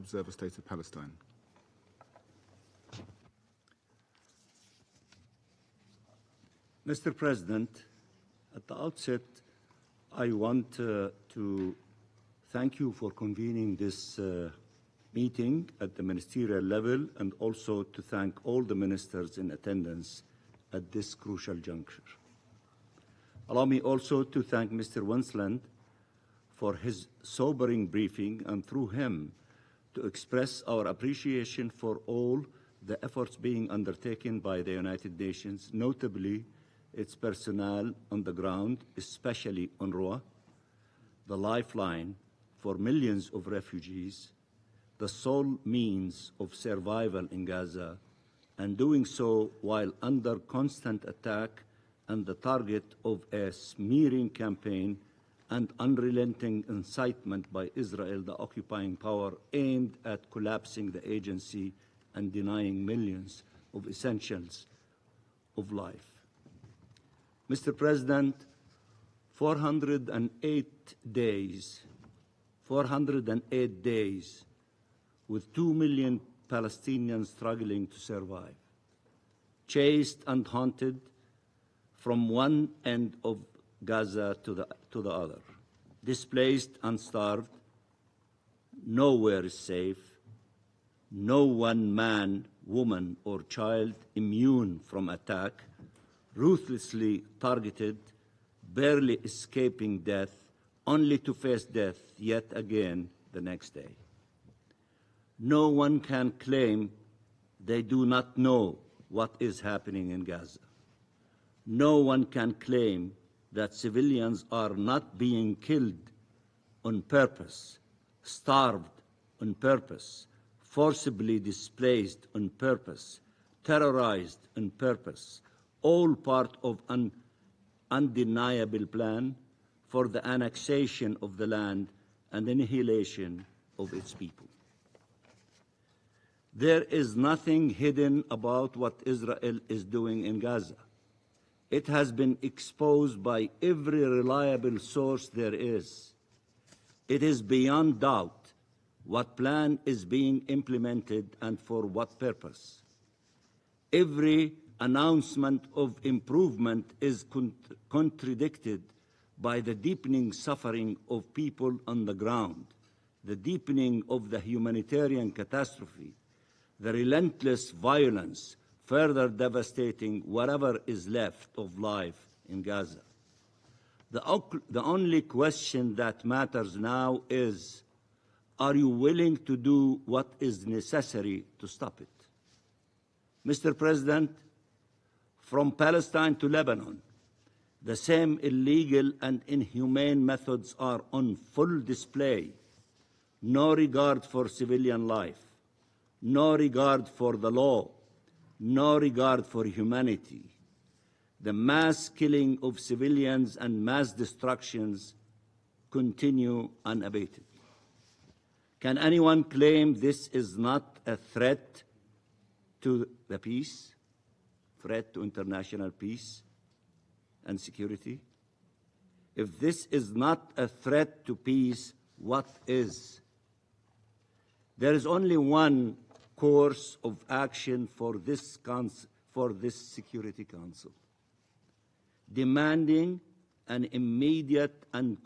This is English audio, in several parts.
observe a state of Palestine. Mr. President, at the outset, I want to thank you for convening this meeting at the ministerial level, and also to thank all the ministers in attendance at this crucial juncture. Allow me also to thank Mr. Winsland for his sobering briefing, and through him to express our appreciation for all the efforts being undertaken by the United Nations, notably its personnel on the ground, especially UNRWA, the lifeline for millions of refugees, the sole means of survival in Gaza, and doing so while under constant attack and the target of a smearing campaign and unrelenting incitement by Israel, the occupying power, aimed at collapsing the agency and denying millions of essentials of life. Mr. President, 408 days with 2 million Palestinians struggling to survive, chased and hunted from one end of Gaza to the other, displaced and starved. Nowhere is safe. No one man, woman, or child immune from attack, ruthlessly targeted, barely escaping death, only to face death yet again the next day. No one can claim they do not know what is happening in Gaza. No one can claim that civilians are not being killed on purpose, starved on purpose, forcibly displaced on purpose, terrorized on purpose, all part of an undeniable plan for the annexation of the land and annihilation of its people. There is nothing hidden about what Israel is doing in Gaza. It has been exposed by every reliable source there is. It is beyond doubt what plan is being implemented and for what purpose. Every announcement of improvement is contradicted by the deepening suffering of people on the ground, the deepening of the humanitarian catastrophe, the relentless violence further devastating whatever is left of life in Gaza. The only question that matters now is, are you willing to do what is necessary to stop it? Mr. President, from Palestine to Lebanon, the same illegal and inhumane methods are on full display. No regard for civilian life, no regard for the law, no regard for humanity. The mass killing of civilians and mass destructions continue unabated. Can anyone claim this is not a threat to the peace, threat to international peace and security? If this is not a threat to peace, what is? There is only one course of action for this Security Council: demanding an immediate and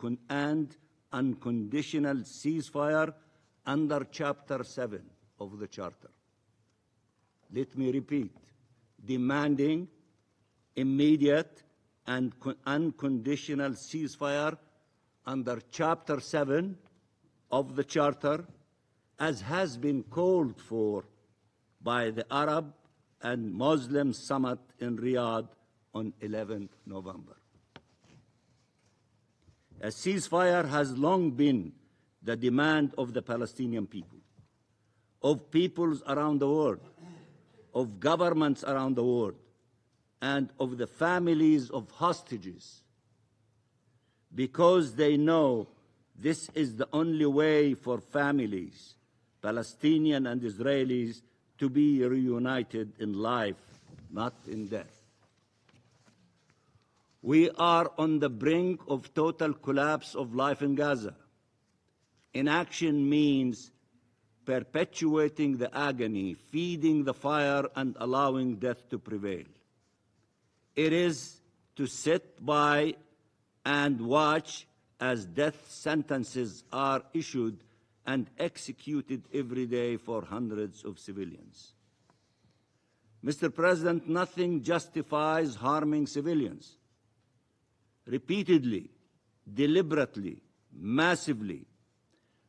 unconditional ceasefire under Chapter 7 of the Charter. Let me repeat: demanding immediate and unconditional ceasefire under Chapter 7 of the Charter, as has been called for by the Arab and Muslim summit in Riyadh on 11 November. A ceasefire has long been the demand of the Palestinian people, of peoples around the world, of governments around the world, and of the families of hostages, because they know this is the only way for families, Palestinian and Israelis, to be reunited in life, not in death. We are on the brink of total collapse of life in Gaza. Inaction means perpetuating the agony, feeding the fire, and allowing death to prevail. It is to sit by and watch as death sentences are issued and executed every day for hundreds of civilians. Mr. President, nothing justifies harming civilians. Repeatedly, deliberately, massively.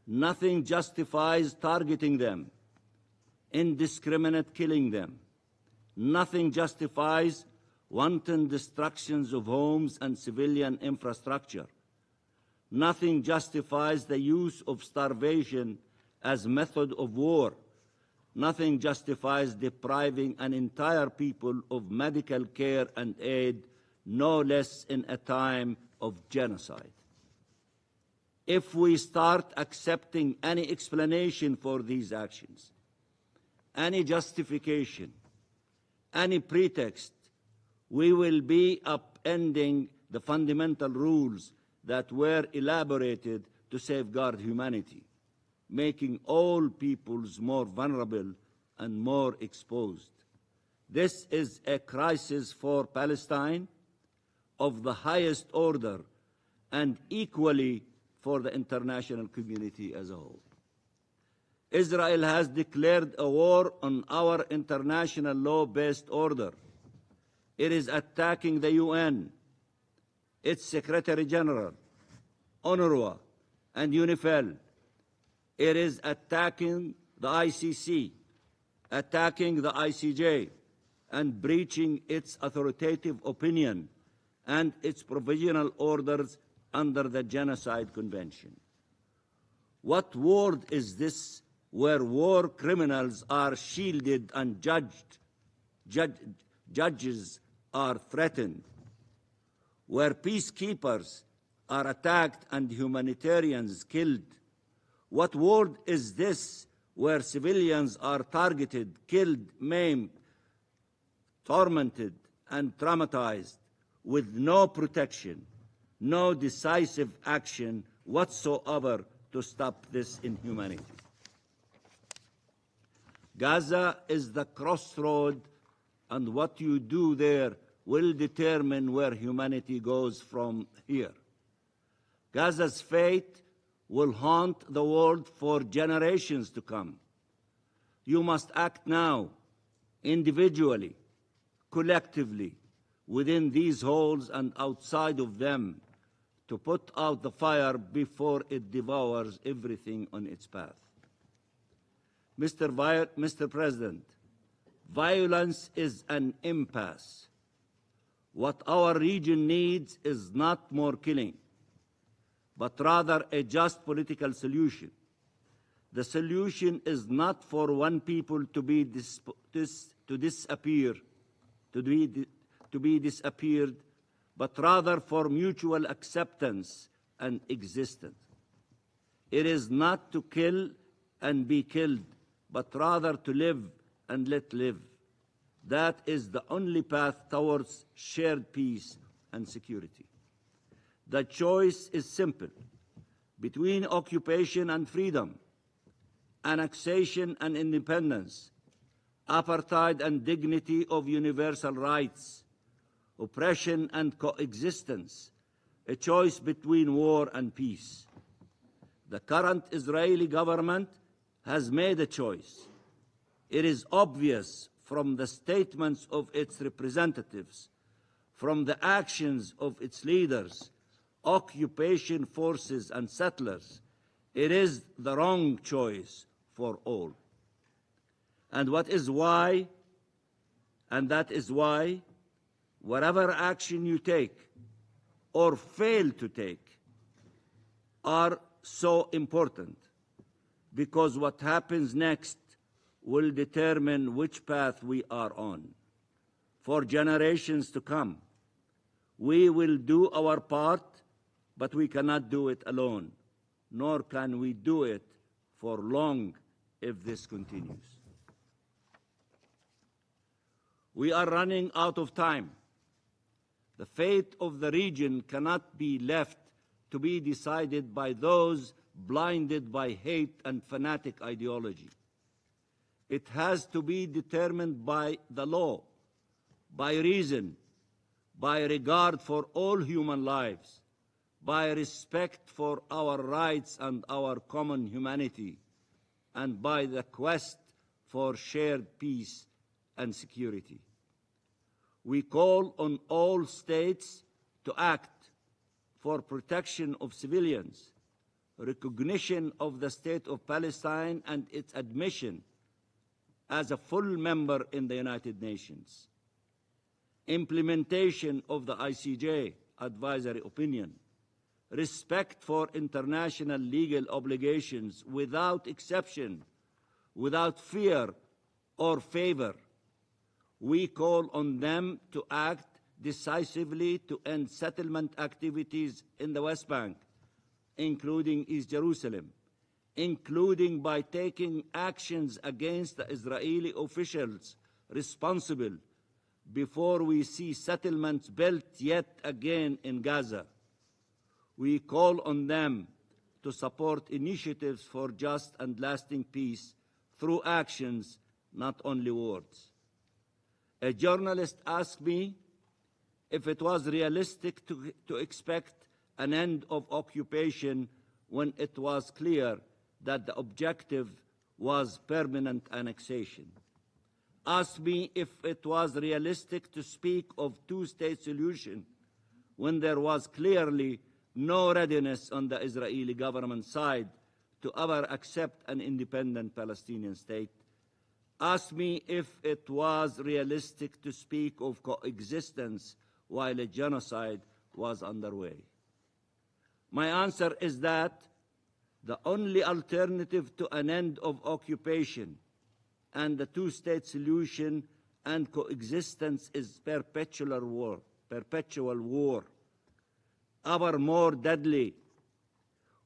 Nothing justifies targeting them, indiscriminate killing them. Nothing justifies wanton destructions of homes and civilian infrastructure. Nothing justifies the use of starvation as method of war. Nothing justifies depriving an entire people of medical care and aid, no less in a time of genocide. If we start accepting any explanation for these actions, any justification, any pretext, we will be upending the fundamental rules that were elaborated to safeguard humanity, making all peoples more vulnerable and more exposed. This is a crisis for Palestine of the highest order and equally for the international community as a whole. Israel has declared a war on our international law-based order. It is attacking the UN, its Secretary General, UNRWA, and UNIFIL. It is attacking the ICC, attacking the ICJ, and breaching its authoritative opinion and its provisional orders under the Genocide Convention. What world is this where war criminals are shielded and judges are threatened, where peacekeepers are attacked and humanitarians killed? What world is this where civilians are targeted, killed, maimed, tormented, and traumatized with no protection, no decisive action whatsoever to stop this inhumanity? Gaza is the crossroad, and what you do there will determine where humanity goes from here. Gaza's fate will haunt the world for generations to come. You must act now, individually, collectively, within these halls and outside of them, to put out the fire before it devours everything on its path. Mr. President, violence is an impasse. What our region needs is not more killing, but rather a just political solution. The solution is not for one people to be disappeared, but rather for mutual acceptance and existence. It is not to kill and be killed, but rather to live and let live. That is the only path towards shared peace and security. The choice is simple: between occupation and freedom, annexation and independence, apartheid and dignity of universal rights, oppression and coexistence, a choice between war and peace. The current Israeli government has made a choice. It is obvious from the statements of its representatives, from the actions of its leaders, occupation forces and settlers. It is the wrong choice for all. And that is why, whatever action you take or fail to take are so important, because what happens next will determine which path we are on. For generations to come, we will do our part, but we cannot do it alone, nor can we do it for long if this continues. We are running out of time. The fate of the region cannot be left to be decided by those blinded by hate and fanatic ideology. It has to be determined by the law, by reason, by regard for all human lives, by respect for our rights and our common humanity, and by the quest for shared peace and security. We call on all states to act for protection of civilians, recognition of the State of Palestine and its admission as a full member in the United Nations, implementation of the ICJ advisory opinion, respect for international legal obligations without exception, without fear or favor. We call on them to act decisively to end settlement activities in the West Bank, including East Jerusalem, including by taking actions against the Israeli officials responsible before we see settlements built yet again in Gaza. We call on them to support initiatives for just and lasting peace through actions, not only words. A journalist asked me if it was realistic to expect an end of occupation when it was clear that the objective was permanent annexation. Asked me if it was realistic to speak of two-state solution when there was clearly no readiness on the Israeli government side to ever accept an independent Palestinian state. Asked me if it was realistic to speak of coexistence while a genocide was underway. My answer is that the only alternative to an end of occupation and the two-state solution and coexistence is perpetual war, ever more deadly.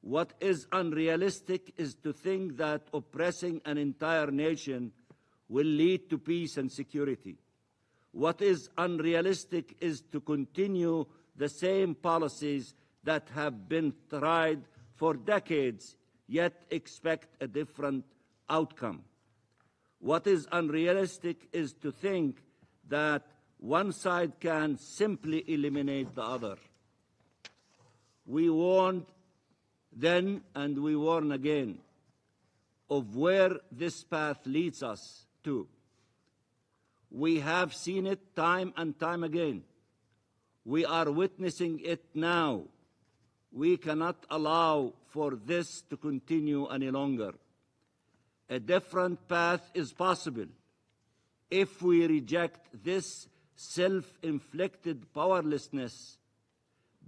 What is unrealistic is to think that oppressing an entire nation will lead to peace and security. What is unrealistic is to continue the same policies that have been tried for decades, yet expect a different outcome. What is unrealistic is to think that one side can simply eliminate the other. We warned then and we warn again of where this path leads us to. We have seen it time and time again. We are witnessing it now. We cannot allow for this to continue any longer. A different path is possible if we reject this self-inflicted powerlessness.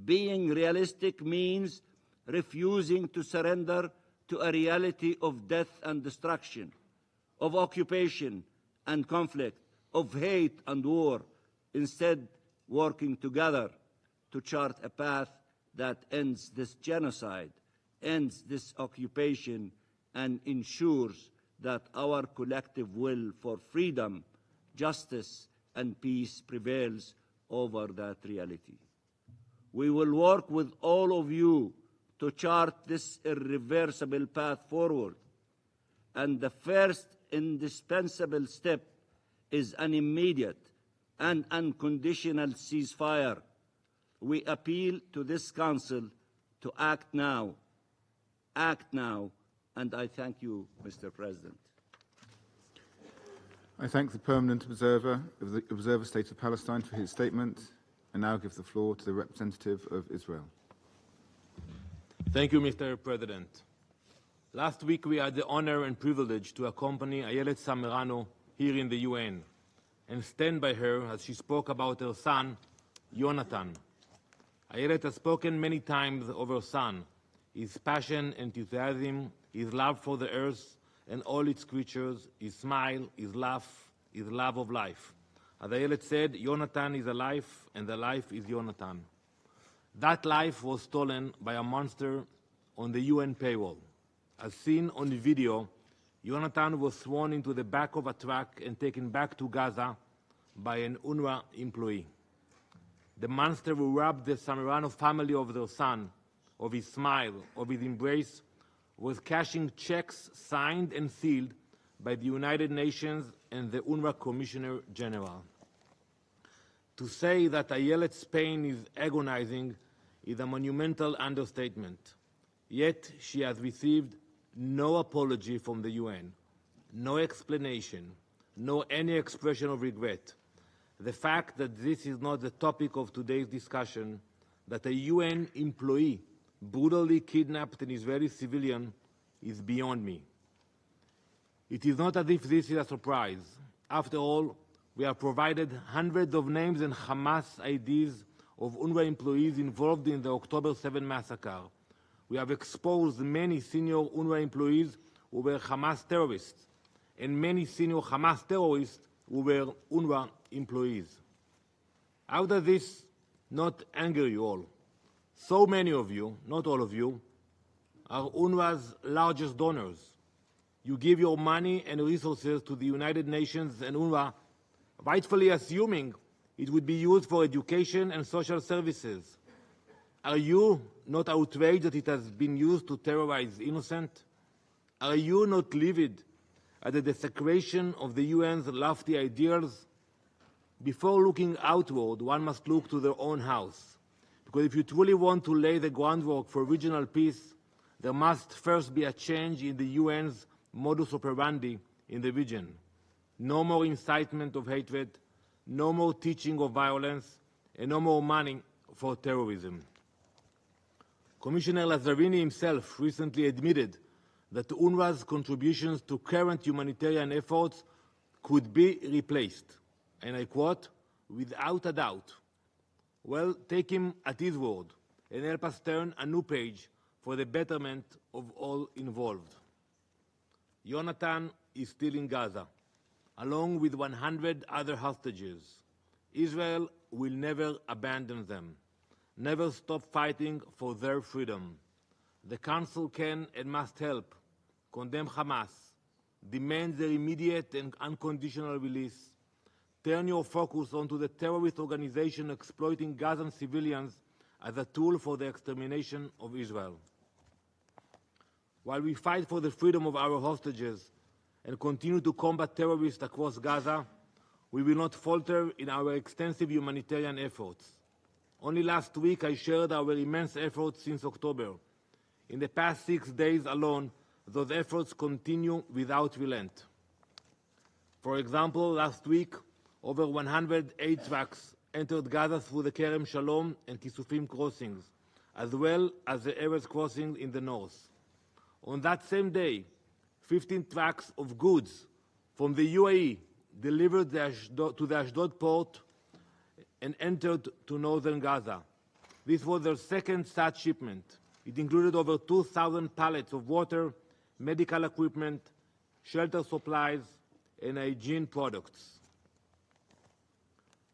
Being realistic means refusing to surrender to a reality of death and destruction, of occupation and conflict, of hate and war, instead working together to chart a path that ends this genocide, ends this occupation, and ensures that our collective will for freedom, justice, and peace prevails over that reality. We will work with all of you to chart this irreversible path forward, and the first indispensable step is an immediate and unconditional ceasefire. We appeal to this Council to act now, and I thank you, Mr. President. I thank the Permanent Observer of the Observer State of Palestine for his statement, and now give the floor to the representative of Israel. Thank you, Mr. President. Last week, we had the honor and privilege to accompany Ayelet Samerano here in the UN and stand by her as she spoke about her son, Yonatan. Ayelet has spoken many times of her son, his passion, enthusiasm, his love for the earth and all its creatures, his smile, his laugh, his love of life. As Ayelet said, Yonatan is a life, and the life is Yonatan. That life was stolen by a monster on the UN payroll. As seen on the video, Yonatan was thrown into the back of a truck and taken back to Gaza by an UNRWA employee. The monster who robbed the Samerano family of their son, of his smile, of his embrace, was cashing checks signed and sealed by the United Nations and the UNRWA Commissioner General. To say that Ayelet's pain is agonizing is a monumental understatement. Yet she has received no apology from the UN, no explanation, no any expression of regret. The fact that this is not the topic of today's discussion, that a UN employee brutally kidnapped an Israeli civilian, is beyond me. It is not as if this is a surprise. After all, we have provided hundreds of names and Hamas IDs of UNRWA employees involved in the October 7 massacre. We have exposed many senior UNRWA employees who were Hamas terrorists, and many senior Hamas terrorists who were UNRWA employees. How does this not anger you all? So many of you, not all of you, are UNRWA's largest donors. You give your money and resources to the United Nations and UNRWA, rightfully assuming it would be used for education and social services. Are you not outraged that it has been used to terrorize innocent? Are you not livid at the desecration of the UN's lofty ideals? Before looking outward, one must look to their own house. Because if you truly want to lay the groundwork for regional peace, there must first be a change in the UN's modus operandi in the region. No more incitement of hatred, no more teaching of violence, and no more money for terrorism. Commissioner Lazzarini himself recently admitted that UNRWA's contributions to current humanitarian efforts could be replaced, and I quote, "without a doubt." Well, take him at his word and help us turn a new page for the betterment of all involved. Jonathan is still in Gaza, along with 100 other hostages. Israel will never abandon them, never stop fighting for their freedom. The Council can and must help, condemn Hamas, demand their immediate and unconditional release, turn your focus onto the terrorist organization exploiting Gazan civilians as a tool for the extermination of Israel. While we fight for the freedom of our hostages and continue to combat terrorists across Gaza, we will not falter in our extensive humanitarian efforts. Only last week I shared our immense efforts since October. In the past 6 days alone, those efforts continue without relent. For example, last week, over 100 aid trucks entered Gaza through the Kerem Shalom and Kisufim crossings, as well as the Erez crossing in the north. On that same day, 15 trucks of goods from the UAE delivered to the Ashdod port and entered to northern Gaza. This was their second such shipment. It included over 2,000 pallets of water, medical equipment, shelter supplies, and hygiene products.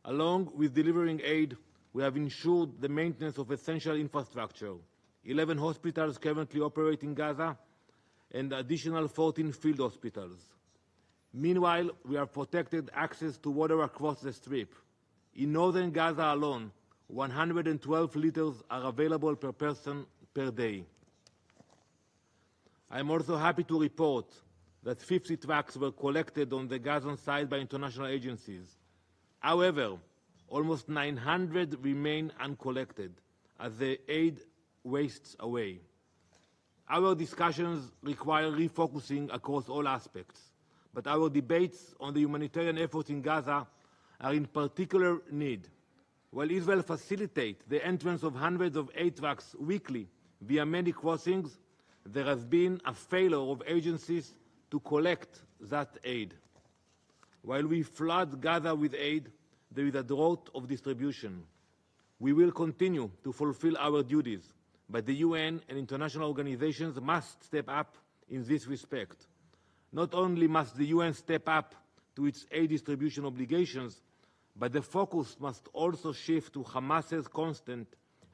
Along with delivering aid, we have ensured the maintenance of essential infrastructure. 11 hospitals currently operate in Gaza and additional 14 field hospitals. Meanwhile, we have protected access to water across the Strip. In northern Gaza alone, 112 liters are available per person per day. I am also happy to report that 50 trucks were collected on the Gazan side by international agencies. However, almost 900 remain uncollected as the aid wastes away. Our discussions require refocusing across all aspects, but our debates on the humanitarian efforts in Gaza are in particular need. While Israel facilitates the entrance of hundreds of aid trucks weekly via many crossings, there has been a failure of agencies to collect that aid. While we flood Gaza with aid, there is a drought of distribution. We will continue to fulfill our duties, but the UN and international organizations must step up in this respect. Not only must the UN step up to its aid distribution obligations, but the focus must also shift to Hamas's constant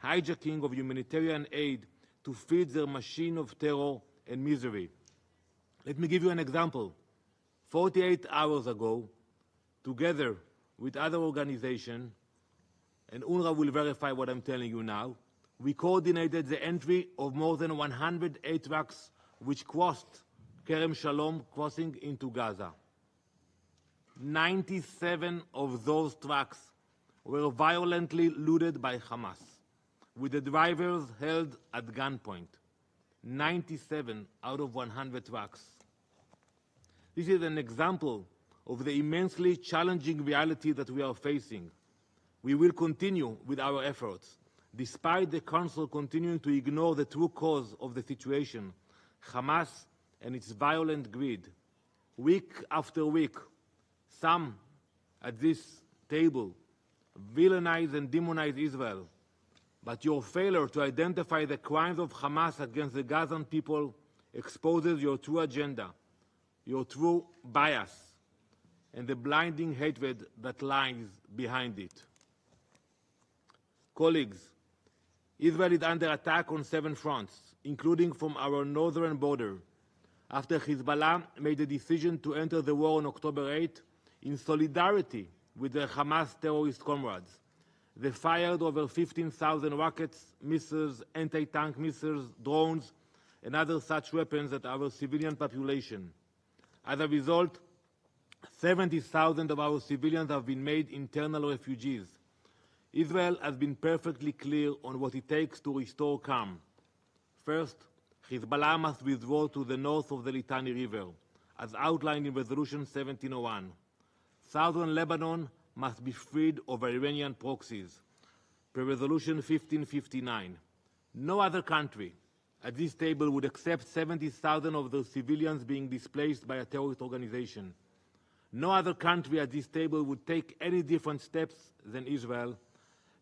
hijacking of humanitarian aid to feed their machine of terror and misery. Let me give you an example. 48 hours ago, together with other organizations, and UNRWA will verify what I'm telling you now, we coordinated the entry of more than 100 aid trucks which crossed Kerem Shalom, crossing into Gaza. 97 of those trucks were violently looted by Hamas, with the drivers held at gunpoint. 97 out of 100 trucks. This is an example of the immensely challenging reality that we are facing. We will continue with our efforts, despite the Council continuing to ignore the true cause of the situation, Hamas and its violent greed. Week after week, some at this table villainize and demonize Israel, but your failure to identify the crimes of Hamas against the Gazan people exposes your true agenda, your true bias, and the blinding hatred that lies behind it. Colleagues, Israel is under attack on 7 fronts, including from our northern border, after Hezbollah made the decision to enter the war on October 8 in solidarity with their Hamas terrorist comrades. They fired over 15,000 rockets, missiles, anti-tank missiles, drones, and other such weapons at our civilian population. As a result, 70,000 of our civilians have been made internal refugees. Israel has been perfectly clear on what it takes to restore calm. First, Hezbollah must withdraw to the north of the Litani River, as outlined in Resolution 1701. Southern Lebanon must be freed of Iranian proxies, per Resolution 1559. No other country at this table would accept 70,000 of their civilians being displaced by a terrorist organization. No other country at this table would take any different steps than Israel.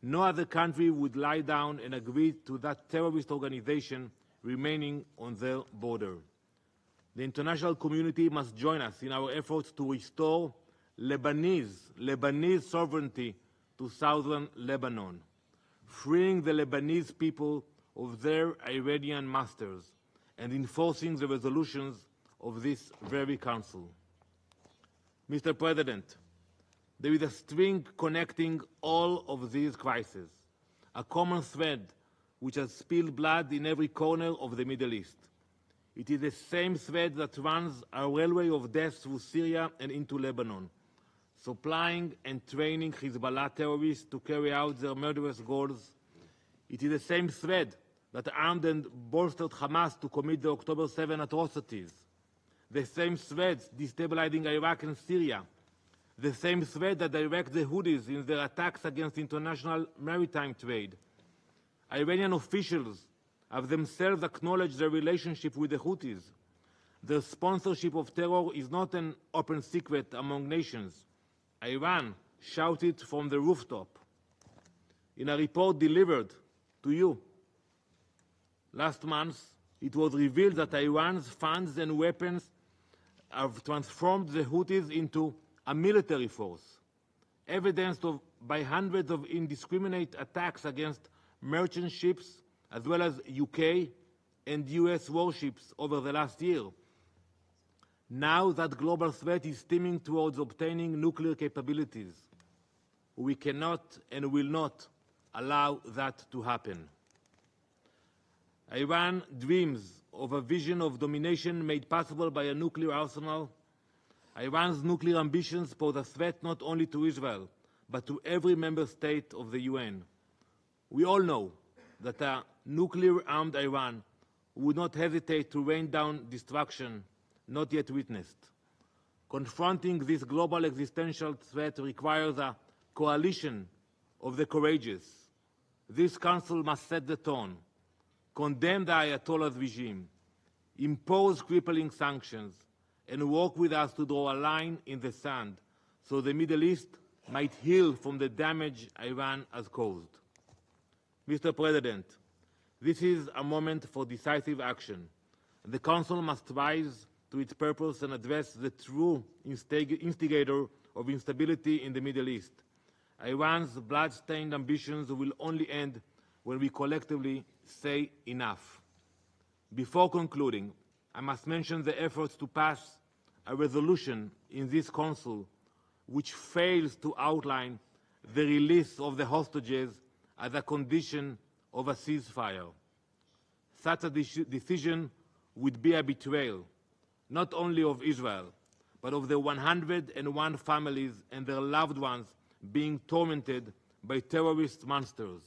No other country would lie down and agree to that terrorist organization remaining on their border. The international community must join us in our efforts to restore Lebanese sovereignty to southern Lebanon, freeing the Lebanese people of their Iranian masters and enforcing the resolutions of this very council. Mr. President, there is a string connecting all of these crises, a common thread which has spilled blood in every corner of the Middle East. It is the same thread that runs a railway of death through Syria and into Lebanon, supplying and training Hezbollah terrorists to carry out their murderous goals. It is the same thread that armed and bolstered Hamas to commit the October 7 atrocities. The same threads destabilizing Iraq and Syria. The same thread that directs the Houthis in their attacks against international maritime trade. Iranian officials have themselves acknowledged their relationship with the Houthis. Their sponsorship of terror is not an open secret among nations. Iran shouted from the rooftop. In a report delivered to you last month, it was revealed that Iran's funds and weapons have transformed the Houthis into a military force, evidenced by hundreds of indiscriminate attacks against merchant ships, as well as UK and US warships over the last year. Now that global threat is steaming towards obtaining nuclear capabilities. We cannot and will not allow that to happen. Iran dreams of a vision of domination made possible by a nuclear arsenal. Iran's nuclear ambitions pose a threat not only to Israel, but to every member state of the UN. We all know that a nuclear-armed Iran would not hesitate to rain down destruction not yet witnessed. Confronting this global existential threat requires a coalition of the courageous. This Council must set the tone, condemn the Ayatollah's regime, impose crippling sanctions, and work with us to draw a line in the sand so the Middle East might heal from the damage Iran has caused. Mr. President, this is a moment for decisive action. The Council must rise to its purpose and address the true instigator of instability in the Middle East. Iran's blood-stained ambitions will only end when we collectively say enough. Before concluding, I must mention the efforts to pass a resolution in this Council which fails to outline the release of the hostages as a condition of a ceasefire. Such a decision would be a betrayal, not only of Israel, but of the 101 families and their loved ones being tormented by terrorist monsters.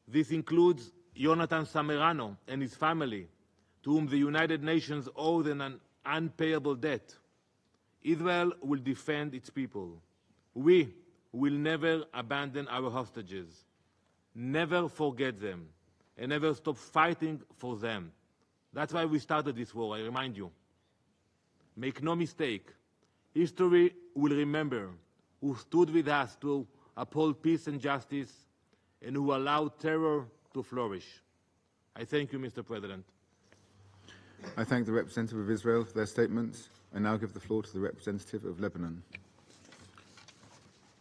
This includes Jonathan Samerano and his family, to whom the United Nations owes an unpayable debt. Israel will defend its people. We will never abandon our hostages, never forget them, and never stop fighting for them. That's why we started this war, I remind you. Make no mistake, history will remember who stood with us to uphold peace and justice and who allowed terror to flourish. I thank you, Mr. President. I thank the representative of Israel for their statements. I now give the floor to the representative of Lebanon.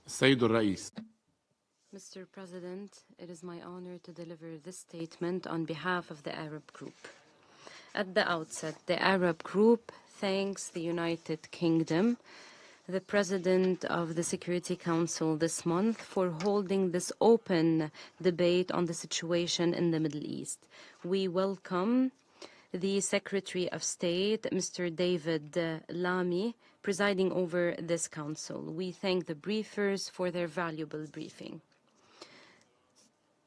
السيد الرئيس. Mr. President, it is my honor to deliver this statement on behalf of the Arab Group. At the outset, the Arab Group thanks the United Kingdom, the President of the Security Council this month, for holding this open debate on the situation in the Middle East. We welcome the Secretary of State, Mr. David Lammy, presiding over this council. We thank the briefers for their valuable briefing.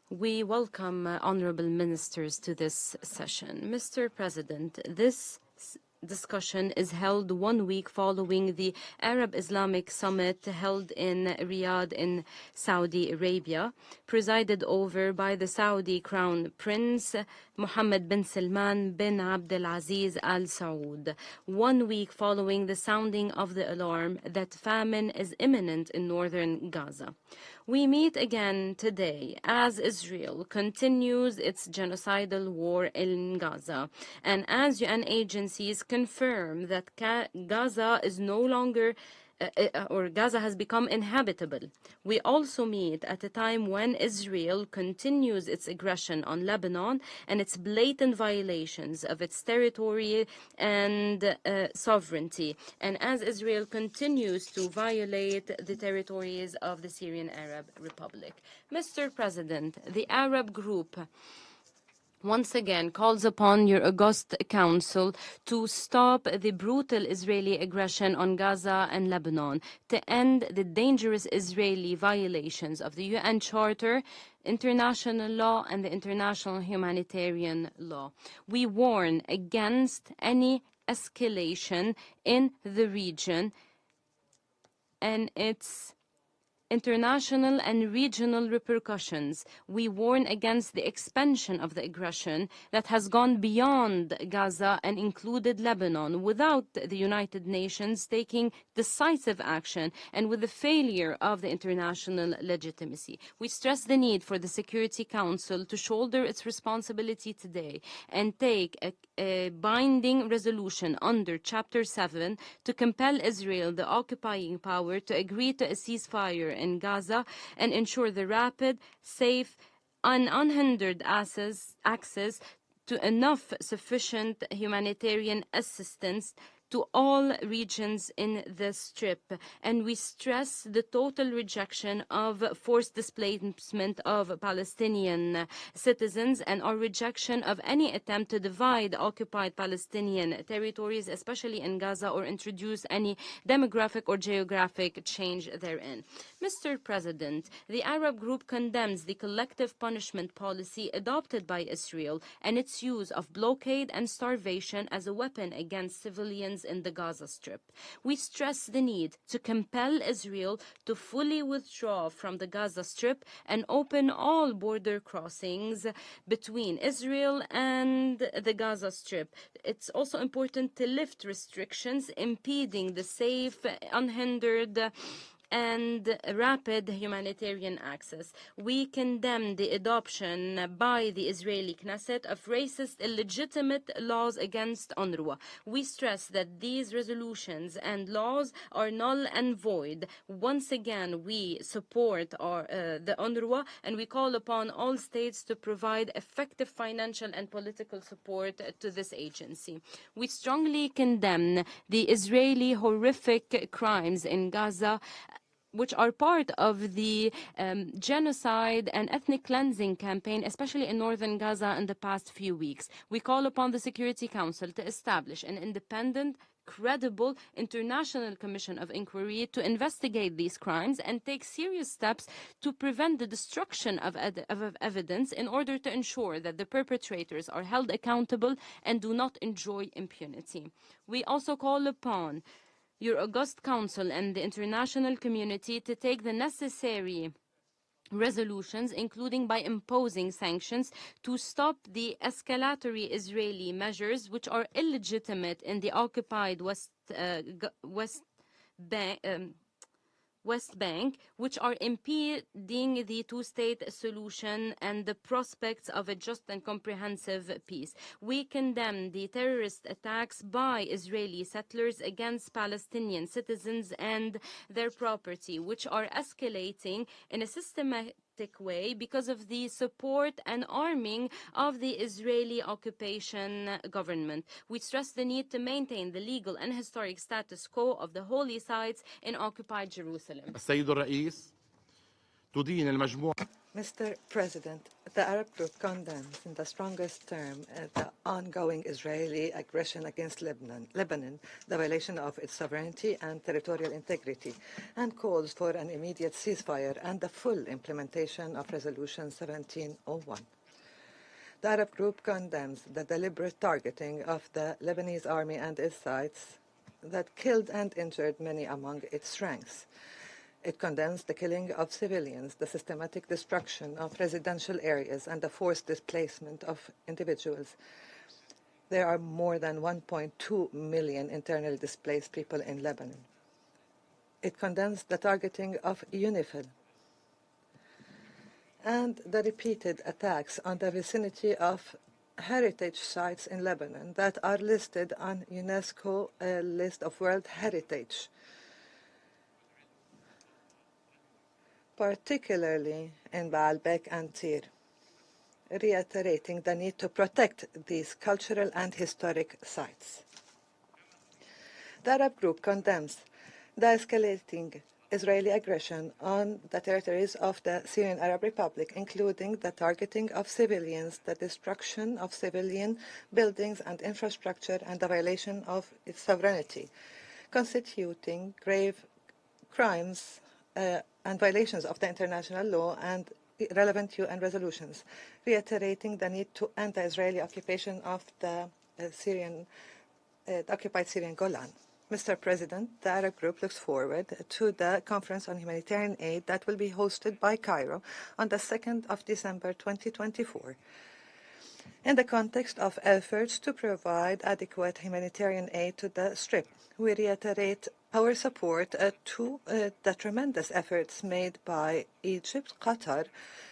We welcome honorable ministers to this session. Mr. President, this discussion is held 1 week following the Arab Islamic Summit held in Riyadh in Saudi Arabia, presided over by the Saudi Crown Prince Mohammed bin Salman bin Abdulaziz Al Saud. 1 week following the sounding of the alarm that famine is imminent in northern Gaza. We meet again today as Israel continues its genocidal war in Gaza, and as UN agencies confirm that Gaza is no longer Gaza has become inhabitable. We also meet at a time when Israel continues its aggression on Lebanon and its blatant violations of its territory and sovereignty, and as Israel continues to violate the territories of the Syrian Arab Republic. Mr. President, the Arab Group once again calls upon your august council to stop the brutal Israeli aggression on Gaza and Lebanon, to end the dangerous Israeli violations of the UN Charter, international law, and the international humanitarian law. We warn against any escalation in the region and its international and regional repercussions. We warn against the expansion of the aggression that has gone beyond Gaza and included Lebanon without the United Nations taking decisive action and with the failure of the international legitimacy. We stress the need for the Security Council to shoulder its responsibility today and take a binding resolution under Chapter 7 to compel Israel, the occupying power, to agree to a ceasefire in Gaza and ensure the rapid, safe, and unhindered access to enough sufficient humanitarian assistance to all regions in the Strip. And we stress the total rejection of forced displacement of Palestinian citizens and our rejection of any attempt to divide occupied Palestinian territories, especially in Gaza, or introduce any demographic or geographic change therein. Mr. President, the Arab Group condemns the collective punishment policy adopted by Israel and its use of blockade and starvation as a weapon against civilians in the Gaza Strip. We stress the need to compel Israel to fully withdraw from the Gaza Strip and open all border crossings between Israel and the Gaza Strip. It's also important to lift restrictions impeding the safe, unhindered, and rapid humanitarian access. We condemn the adoption by the Israeli Knesset of racist, illegitimate laws against UNRWA. We stress that these resolutions and laws are null and void. Once again, we support the UNRWA, and we call upon all states to provide effective financial and political support to this agency. We strongly condemn the Israeli horrific crimes in Gaza which are part of the genocide and ethnic cleansing campaign, especially in northern Gaza in the past few weeks. We call upon the Security Council to establish an independent, credible international commission of inquiry to investigate these crimes and take serious steps to prevent the destruction of evidence in order to ensure that the perpetrators are held accountable and do not enjoy impunity. We also call upon your august council and the international community to take the necessary resolutions, including by imposing sanctions to stop the escalatory Israeli measures, which are illegitimate in the occupied West Bank, which are impeding the two-state solution and the prospects of a just and comprehensive peace. We condemn the terrorist attacks by Israeli settlers against Palestinian citizens and their property, which are escalating in a systematic way because of the support and arming of the Israeli occupation government. We stress the need to maintain the legal and historic status quo of the holy sites in occupied Jerusalem. السيد الرئيس تدين المجموعة. Mr. President, the Arab Group condemns in the strongest term the ongoing Israeli aggression against Lebanon, the violation of its sovereignty and territorial integrity, and calls for an immediate ceasefire and the full implementation of Resolution 1701. The Arab Group condemns the deliberate targeting of the Lebanese army and its sites that killed and injured many among its ranks. It condemns the killing of civilians, the systematic destruction of residential areas, and the forced displacement of individuals. There are more than 1.2 million internally displaced people in Lebanon. It condemns the targeting of UNIFIL and the repeated attacks on the vicinity of heritage sites in Lebanon that are listed on UNESCO list of World Heritage, particularly in Baalbek and Tir, reiterating the need to protect these cultural and historic sites. The Arab Group condemns the escalating Israeli aggression on the territories of the Syrian Arab Republic, including the targeting of civilians, the destruction of civilian buildings and infrastructure, and the violation of its sovereignty, constituting grave crimes and violations of the international law and relevant UN resolutions, reiterating the need to end the Israeli occupation of the occupied Syrian Golan. Mr. President, the Arab Group looks forward to the Conference on Humanitarian Aid that will be hosted by Cairo on the 2nd of December 2024. In the context of efforts to provide adequate humanitarian aid to the Strip, we reiterate our support to the tremendous efforts made by Egypt, Qatar,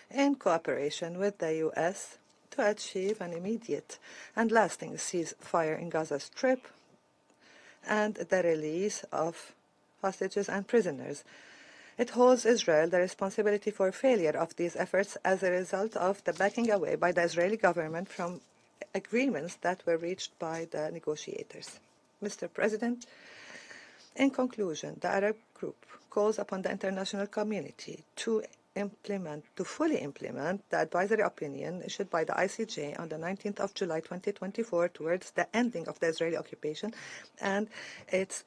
in cooperation with the U.S. to achieve an immediate and lasting ceasefire in Gaza Strip and the release of hostages and prisoners. It holds Israel the responsibility for failure of these efforts as a result of the backing away by the Israeli government from agreements that were reached by the negotiators. Mr. President, in conclusion, the Arab Group calls upon the international community to fully implement the advisory opinion issued by the ICJ on the 19th of July 2024 towards the ending of the Israeli occupation and its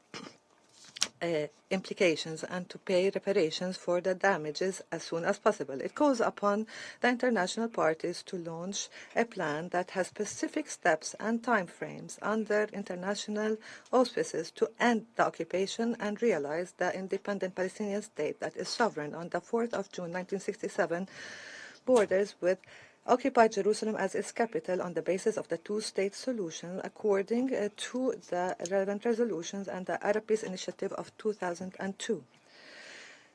implications, and to pay reparations for the damages as soon as possible. It calls upon the international parties to launch a plan that has specific steps and timeframes under international auspices to end the occupation and realize the independent Palestinian state that is sovereign on the 4th of June 1967, borders with occupied Jerusalem as its capital on the basis of the two-state solution according to the relevant resolutions and the Arab Peace Initiative of 2002.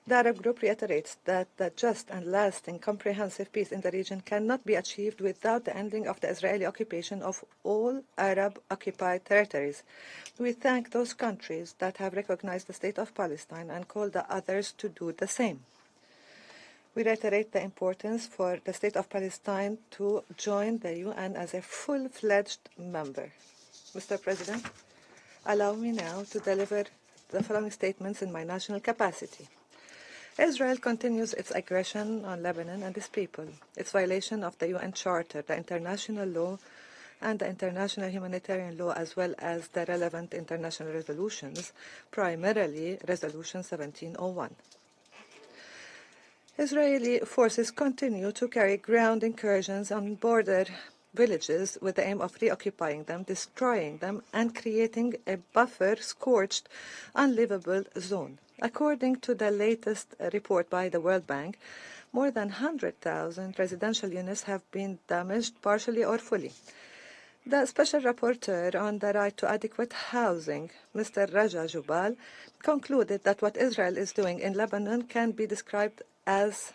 The Arab Group reiterates that the just and lasting comprehensive peace in the region cannot be achieved without the ending of the Israeli occupation of all Arab-occupied territories. We thank those countries that have recognized the state of Palestine and call the others to do the same. We reiterate the importance for the State of Palestine to join the UN as a full-fledged member. Mr. President, allow me now to deliver the following statements in my national capacity. Israel continues its aggression on Lebanon and its people, its violation of the UN Charter, the international law, and the international humanitarian law, as well as the relevant international resolutions, primarily Resolution 1701. Israeli forces continue to carry ground incursions on border villages with the aim of reoccupying them, destroying them, and creating a buffer, scorched, unlivable zone. According to the latest report by the World Bank, more than 100,000 residential units have been damaged partially or fully. The Special Rapporteur on the Right to Adequate Housing, Mr. Raja Jubal, concluded that what Israel is doing in Lebanon can be described as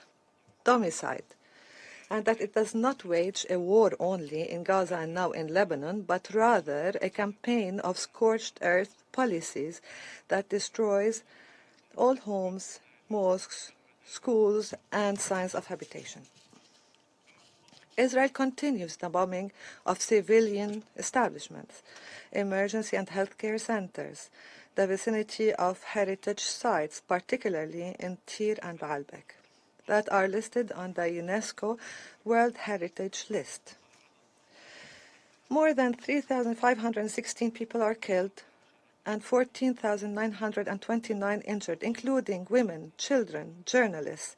domicide, and that it does not wage a war only in Gaza and now in Lebanon, but rather a campaign of scorched earth policies that destroys all homes, mosques, schools, and signs of habitation. Israel continues the bombing of civilian establishments, emergency and healthcare centers, the vicinity of heritage sites, particularly in Tyre and Baalbek, that are listed on the UNESCO World Heritage List. More than 3,516 people are killed and 14,929 injured, including women, children, journalists,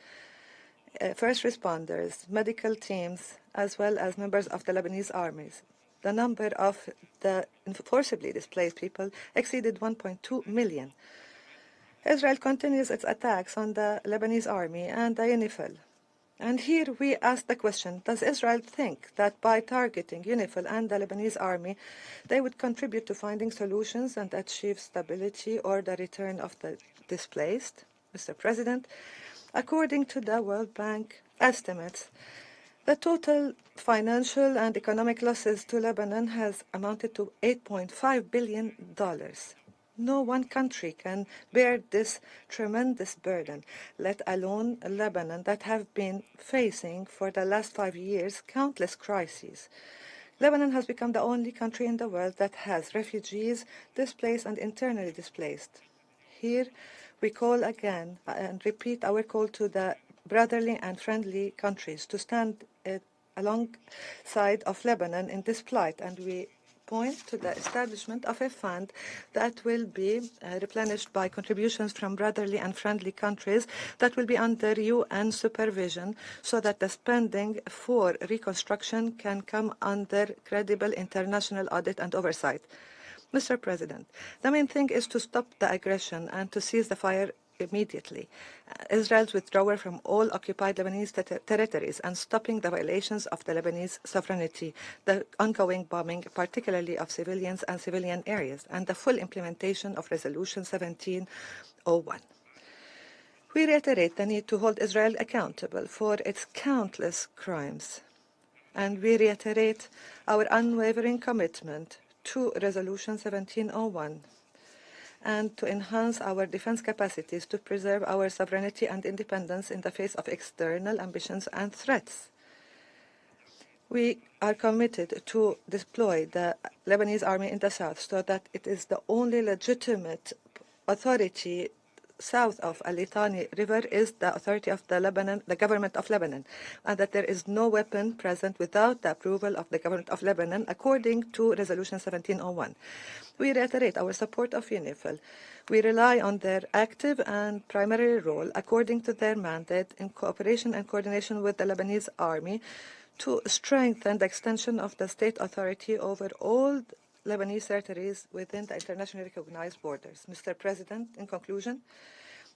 first responders, medical teams, as well as members of the Lebanese armies. The number of the forcibly displaced people exceeded 1.2 million. Israel continues its attacks on the Lebanese army and the UNIFIL. And here we ask the question, does Israel think that by targeting UNIFIL and the Lebanese army, they would contribute to finding solutions and achieve stability or the return of the displaced? Mr. President, according to the World Bank estimates, the total financial and economic losses to Lebanon has amounted to $8.5 billion. No one country can bear this tremendous burden, let alone Lebanon, that have been facing for the last 5 years countless crises. Lebanon has become the only country in the world that has refugees, displaced and internally displaced. Here we call again and repeat our call to the brotherly and friendly countries to stand alongside of Lebanon in this plight, and we point to the establishment of a fund that will be replenished by contributions from brotherly and friendly countries that will be under UN supervision so that the spending for reconstruction can come under credible international audit and oversight. Mr. President, the main thing is to stop the aggression and to cease the fire immediately. Israel's withdrawal from all occupied Lebanese territories and stopping the violations of the Lebanese sovereignty, the ongoing bombing, particularly of civilians and civilian areas, and the full implementation of Resolution 1701. We reiterate the need to hold Israel accountable for its countless crimes, and we reiterate our unwavering commitment to Resolution 1701 and to enhance our defense capacities to preserve our sovereignty and independence in the face of external ambitions and threats. We are committed to deploy the Lebanese army in the south so that it is the only legitimate authority south of Al-Litani River is the authority of the government of Lebanon, and that there is no weapon present without the approval of the government of Lebanon, according to Resolution 1701. We reiterate our support of UNIFIL. We rely on their active and primary role, according to their mandate, in cooperation and coordination with the Lebanese army to strengthen the extension of the state authority over all Lebanese territories within the internationally recognized borders. Mr. President, in conclusion,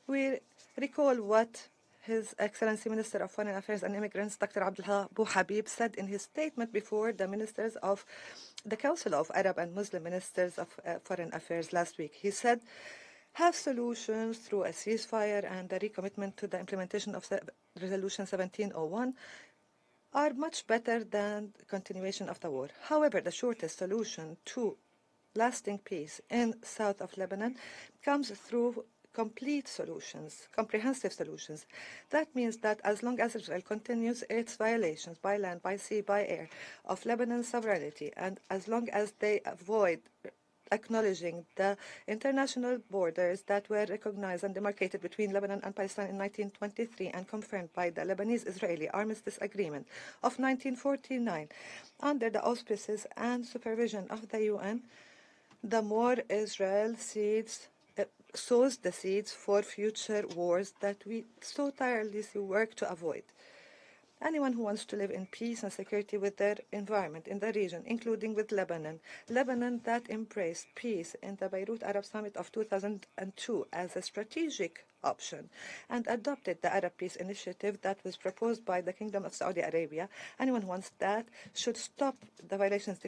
we recall what His Excellency Minister of Foreign Affairs and Immigrants, Dr. Abdullah Abu Habib, said in his statement before the ministers of the Council of Arab and Muslim Ministers of Foreign Affairs last week. He said, have solutions through a ceasefire and a recommitment to the implementation of Resolution 1701 are much better than continuation of the war. However, the shortest solution to lasting peace in south of Lebanon comes through complete solutions, comprehensive solutions. That means that as long as Israel continues its violations by land, by sea, by air of Lebanon's sovereignty, and as long as they avoid acknowledging the international borders that were recognized and demarcated between Lebanon and Palestine in 1923 and confirmed by the Lebanese-Israeli Armistice Agreement of 1949 under the auspices and supervision of the UN, the more Israel sows the seeds for future wars that we so tirelessly work to avoid. Anyone who wants to live in peace and security with their environment in the region, including with Lebanon that embraced peace in the Beirut Arab Summit of 2002 as a strategic option and adopted the Arab Peace Initiative that was proposed by the Kingdom of Saudi Arabia. Anyone who wants that should stop the violations